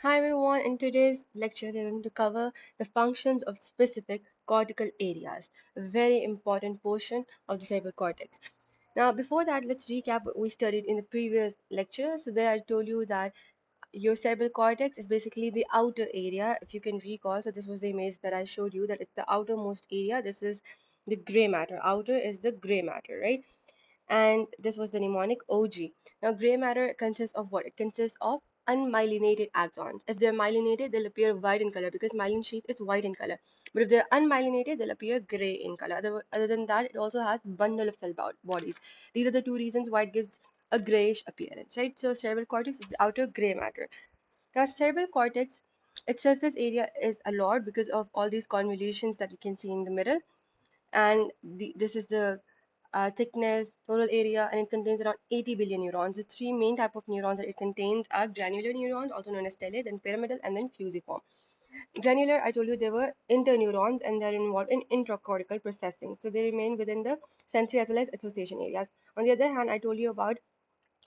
Hi everyone, in today's lecture we're going to cover the functions of specific cortical areas, a very important portion of the cerebral cortex. Now before that, let's recap what we studied in the previous lecture. So there I told you that your cerebral cortex is basically the outer area, if you can recall. So this was the image that I showed you, that it's the outermost area. This is the gray matter. Outer is the gray matter, right? And this was the mnemonic OG. Now, gray matter consists of what? It consists of unmyelinated axons. If they're myelinated, they'll appear white in color because myelin sheath is white in color. But if they're unmyelinated, they'll appear gray in color. Other than that, it also has bundle of cell bodies. These are the two reasons why it gives a grayish appearance, right? So cerebral cortex is the outer gray matter. Now, cerebral cortex, its surface area is a lot because of all these convolutions that you can see in the middle, and this is the thickness, total area, and it contains around 80 billion neurons. The three main type of neurons that it contains are granular neurons, also known as stellate, then pyramidal, and then fusiform. Granular, I told you they were interneurons and they're involved in intracortical processing. So they remain within the sensory as well as association areas. On the other hand, I told you about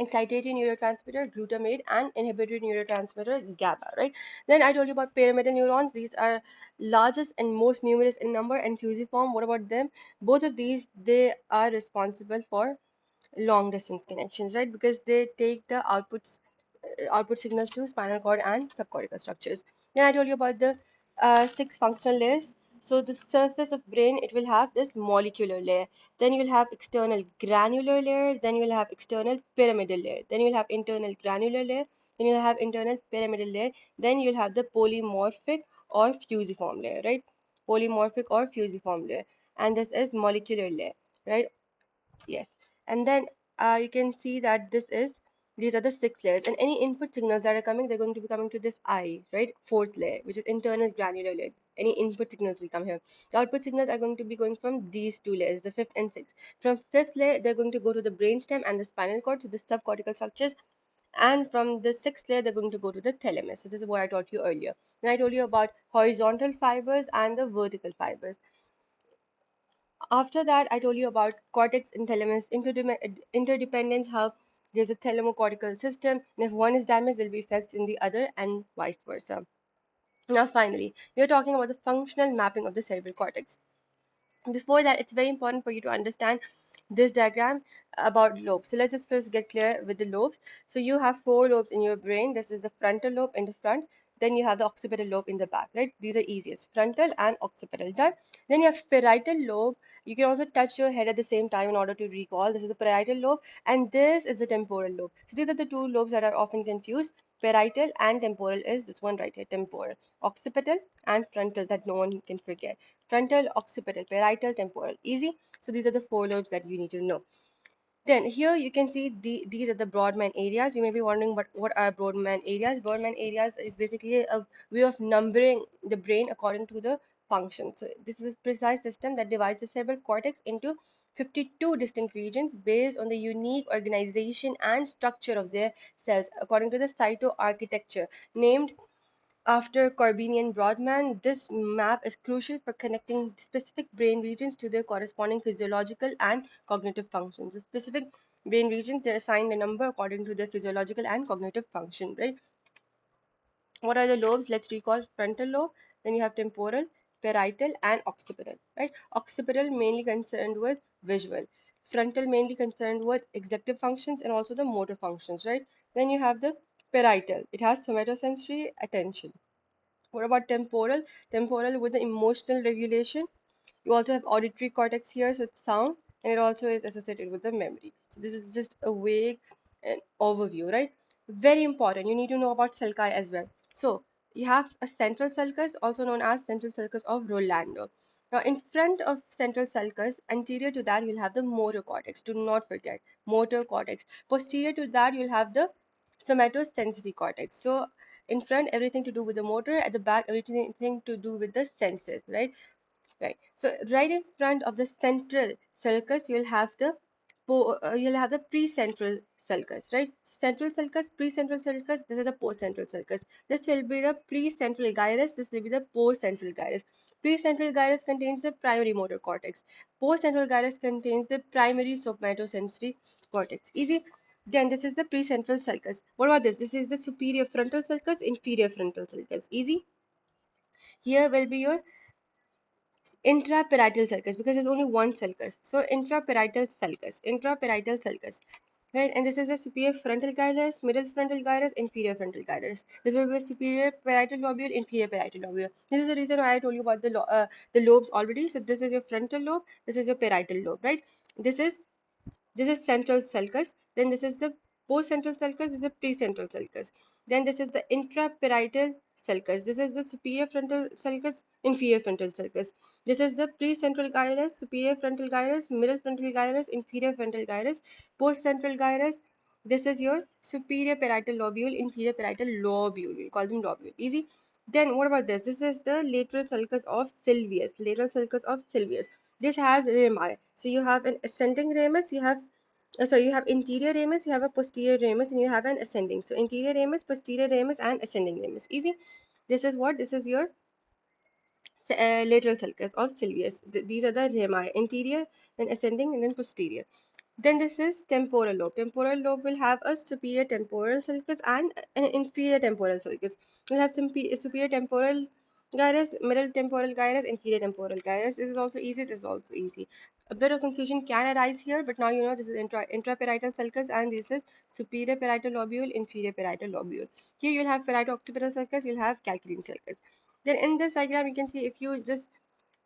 excitatory neurotransmitter glutamate and inhibitory neurotransmitter GABA, right? Then I told you about pyramidal neurons. These are largest and most numerous in number, and fusiform. What about them? Both of these, they are responsible for long distance connections, right? Because they take the output signals to spinal cord and subcortical structures. Then I told you about the six functional layers. So the surface of brain, it will have this molecular layer. Then you'll have external granular layer. Then you'll have external pyramidal layer. Then you'll have internal granular layer. Then you'll have internal pyramidal layer. Then you'll have the polymorphic or fusiform layer, right? Polymorphic or fusiform layer. And this is molecular layer, right? Yes. And then you can see that these are the six layers, and any input signals that are coming, they're going to be coming to this eye, right? Fourth layer, which is internal granular layer. Any input signals will come here. The output signals are going to be going from these two layers, the fifth and sixth. From fifth layer, they're going to go to the brainstem and the spinal cord, so the subcortical structures. And from the sixth layer, they're going to go to the thalamus. So this is what I taught you earlier. Then I told you about horizontal fibers and the vertical fibers. After that, I told you about cortex and thalamus interdependence, how there's a thalamocortical system, and if one is damaged, there'll be effects in the other, and vice versa. Now, finally, we're talking about the functional mapping of the cerebral cortex. Before that, it's very important for you to understand this diagram about lobes. So let's just first get clear with the lobes. So you have four lobes in your brain. This is the frontal lobe in the front. Then you have the occipital lobe in the back, right? These are easiest, frontal and occipital. Done. Then you have parietal lobe. You can also touch your head at the same time in order to recall. This is the parietal lobe, and this is the temporal lobe. So these are the two lobes that are often confused. Parietal and temporal is this one right here, temporal. Occipital and frontal, that no one can forget. Frontal, occipital, parietal, temporal. Easy. So these are the four lobes that you need to know. Then here you can see these are the Brodmann areas. You may be wondering, what are Brodmann areas? Brodmann areas is basically a way of numbering the brain according to the function. So this is a precise system that divides the cerebral cortex into 52 distinct regions based on the unique organization and structure of their cells according to the cytoarchitecture named after Corbini and Brodmann. This map is crucial for connecting specific brain regions to their corresponding physiological and cognitive functions. So specific brain regions, they're assigned a number according to their physiological and cognitive function, right? What are the lobes? Let's recall frontal lobe, then you have temporal, parietal, and occipital, right? Occipital mainly concerned with visual, frontal mainly concerned with executive functions and also the motor functions, right? Then you have the parietal, it has somatosensory attention. What about temporal? Temporal with the emotional regulation. You also have auditory cortex here, so it's sound, and it also is associated with the memory. So this is just a vague overview, right? Very important. You need to know about sulci as well. So you have a central sulcus, also known as central sulcus of Rolando. Now, in front of central sulcus, anterior to that, you'll have the motor cortex. Do not forget, motor cortex. Posterior to that, you'll have the somatosensory cortex. So in front, everything to do with the motor. At the back, everything to do with the senses, right? Right. So right in front of the central sulcus, you'll have the precentral sulcus, right? Central sulcus, precentral sulcus. This is the postcentral sulcus. This will be the precentral gyrus. This will be the postcentral gyrus. Precentral gyrus contains the primary motor cortex. Postcentral gyrus contains the primary somatosensory cortex. Easy. Then this is the precentral sulcus. What about this? This is the superior frontal sulcus, inferior frontal sulcus. Easy. Here will be your intraparietal sulcus because there's only one sulcus. So intraparietal sulcus, right? And this is the superior frontal gyrus, middle frontal gyrus, inferior frontal gyrus. This will be the superior parietal lobule, inferior parietal lobule. This is the reason why I told you about the lobes already. So this is your frontal lobe, this is your parietal lobe, right? This is this is central sulcus. Then this is the postcentral sulcus. This is the precentral sulcus. Then this is the intraparietal sulcus. This is the superior frontal sulcus, inferior frontal sulcus. This is the precentral gyrus, superior frontal gyrus, middle frontal gyrus, inferior frontal gyrus, postcentral gyrus. This is your superior parietal lobule, inferior parietal lobule. We call them lobule. Easy. Then what about this? This is the lateral sulcus of Sylvius. Lateral sulcus of Sylvius. This has rami. So you have an ascending ramus, you have you have interior ramus, you have a posterior ramus, and you have an ascending. So interior ramus, posterior ramus, and ascending ramus. Easy. This is what? This is your lateral sulcus of Sylvius. These are the rami, interior, then ascending, and then posterior. Then this is temporal lobe. Temporal lobe will have a superior temporal sulcus and an inferior temporal sulcus. We'll have some superior temporal gyrus, middle temporal gyrus, inferior temporal gyrus. This is also easy. This is also easy. A bit of confusion can arise here, but now you know this is intraparietal sulcus and this is superior parietal lobule, inferior parietal lobule. Here you'll have parieto-occipital sulcus, you'll have calcarine sulcus. Then in this diagram, you can see if you just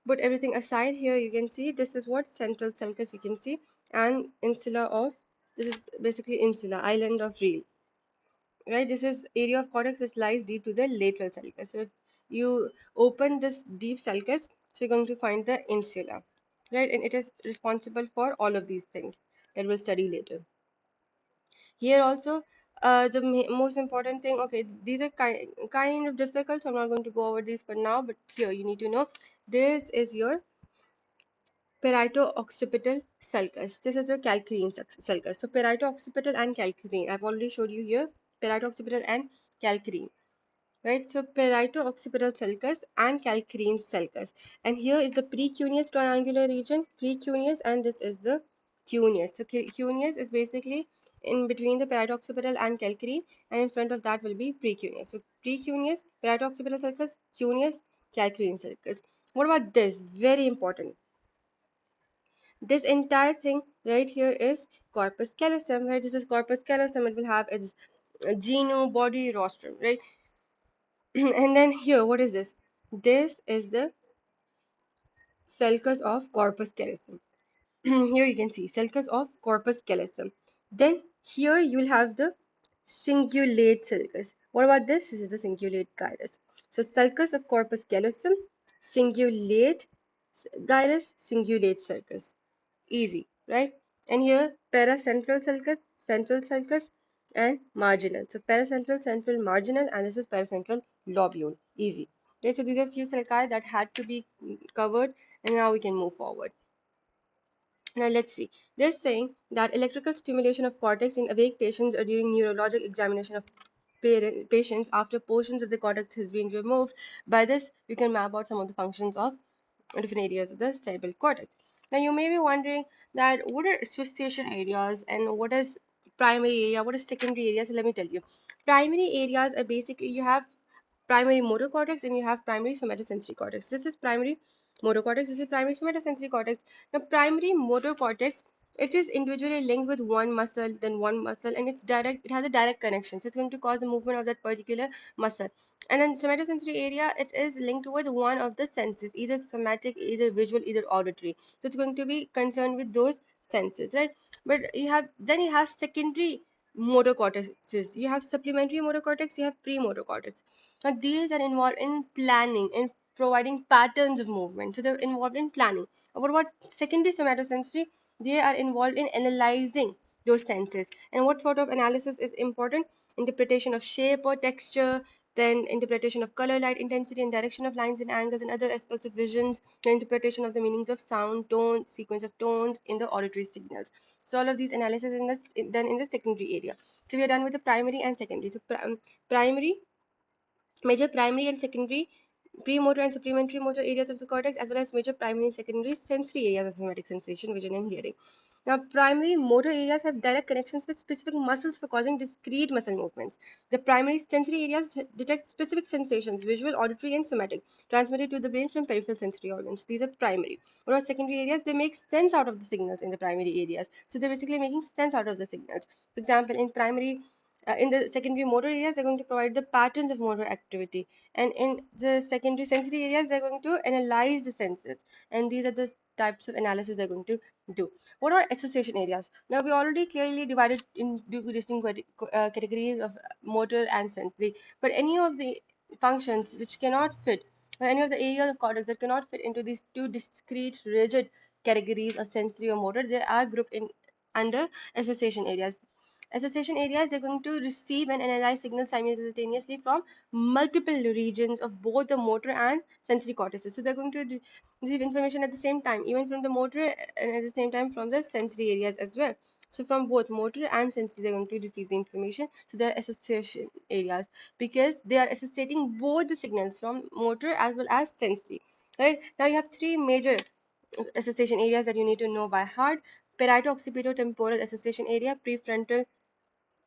put everything aside here, you can see this is what central sulcus, you can see, and insula of, this is basically insula, island of Rhea, right? This is area of cortex which lies deep to the lateral sulcus. So if you open this deep sulcus, so you're going to find the insula, right? And it is responsible for all of these things that we'll study later. Here also, the most important thing, okay, these are kind of difficult, so I'm not going to go over these for now, but here you need to know this is your parieto-occipital sulcus. This is your calcarine sulcus. So parieto-occipital and calcarine. I've already showed you here parieto-occipital and calcarine. Right? So parieto-occipital sulcus and calcarine sulcus. And here is the precuneus triangular region, precuneus, and this is the cuneus. So cuneus is basically in between the parieto-occipital and calcarine, and in front of that will be precuneus. So precuneus, parieto-occipital sulcus, cuneus, calcarine sulcus. What about this? Very important. This entire thing right here is corpus callosum, right? This is corpus callosum. It will have its genu, body, rostrum, right? And then here, what is this? This is the sulcus of corpus callosum. Here you can see sulcus of corpus callosum. Then here you will have the cingulate sulcus. What about this? This is the cingulate gyrus. So sulcus of corpus callosum, cingulate gyrus, cingulate sulcus. Easy, right? And here paracentral sulcus, central sulcus, and marginal. So paracentral, central, marginal, and this is paracentral lobule. Easy. Okay, so these are few sulci that had to be covered, and now we can move forward. Now let's see. They're saying that electrical stimulation of cortex in awake patients or during neurologic examination of patients after portions of the cortex has been removed. By this, we can map out some of the functions of different areas of the cerebral cortex. Now you may be wondering that what are association areas and what is primary area, what is secondary area? So let me tell you. Primary areas are basically you have primary motor cortex and you have primary somatosensory cortex. This is primary motor cortex, this is primary somatosensory cortex. Now primary motor cortex, it is individually linked with one muscle, then one muscle, and it's direct, it has a direct connection. So it's going to cause the movement of that particular muscle. And then somatosensory area, it is linked with one of the senses, either somatic, either visual, either auditory. So it's going to be concerned with those senses, right? But you have then you have secondary motor cortexes. You have supplementary motor cortex, you have premotor cortex. Now these are involved in planning, in providing patterns of movement. So they're involved in planning. What about secondary somatosensory? They are involved in analyzing those senses. And what sort of analysis is important? Interpretation of shape or texture, then interpretation of color, light, intensity, and direction of lines and angles and other aspects of visions, the interpretation of the meanings of sound, tone, sequence of tones in the auditory signals. So all of these analysis done in the secondary area. So we are done with the primary and secondary. So primary, major primary and secondary premotor and supplementary motor areas of the cortex, as well as major primary and secondary sensory areas of somatic sensation, vision, and hearing. Now, primary motor areas have direct connections with specific muscles for causing discrete muscle movements. The primary sensory areas detect specific sensations, visual, auditory, and somatic, transmitted to the brain from peripheral sensory organs. These are primary. What are secondary areas? They make sense out of the signals in the primary areas. So they're basically making sense out of the signals. For example, in the secondary motor areas, they're going to provide the patterns of motor activity, and in the secondary sensory areas, they're going to analyze the senses, and these are the types of analysis they're going to do. What are association areas? Now we already clearly divided into distinct categories of motor and sensory, but any of the functions which cannot fit, or any of the areas of cortex that cannot fit into these two discrete rigid categories of sensory or motor, they are grouped in under association areas. Association areas, they're going to receive and analyze signals simultaneously from multiple regions of both the motor and sensory cortices. So they're going to receive information at the same time, even from the motor and at the same time from the sensory areas as well. So from both motor and sensory, they're going to receive the information. So they're association areas because they are associating both the signals from motor as well as sensory. Right now, you have three major association areas that you need to know by heart: parieto-occipito-temporal association area, prefrontal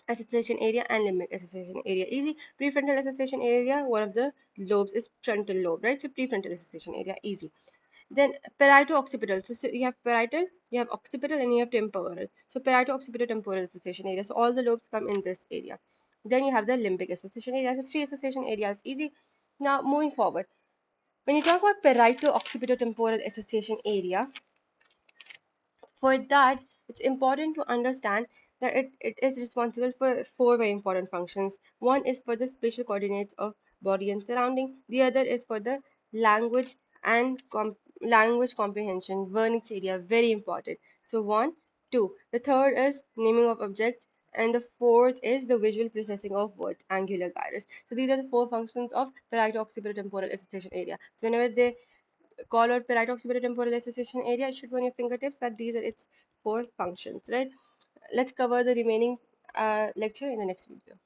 association area, and limbic association area. Easy. Prefrontal association area, one of the lobes is frontal lobe, right? So prefrontal association area, easy. Then parieto-occipital. So you have parietal, you have occipital, and you have temporal. So parieto-occipito-temporal association area. So all the lobes come in this area. Then you have the limbic association area. So three association areas, easy. Now moving forward, when you talk about parieto-occipito-temporal association area, for that, it's important to understand that it is responsible for four very important functions. One is for the spatial coordinates of body and surrounding. The other is for the language and language comprehension. Vernix area, very important. So one, two. The third is naming of objects, and the fourth is the visual processing of words, angular gyrus. So these are the four functions of parieto-occipito-temporal association area. So whenever they call or parieto-occipito-temporal association area, it should be on your fingertips that these are its four functions, right? Let's cover the remaining lecture in the next video.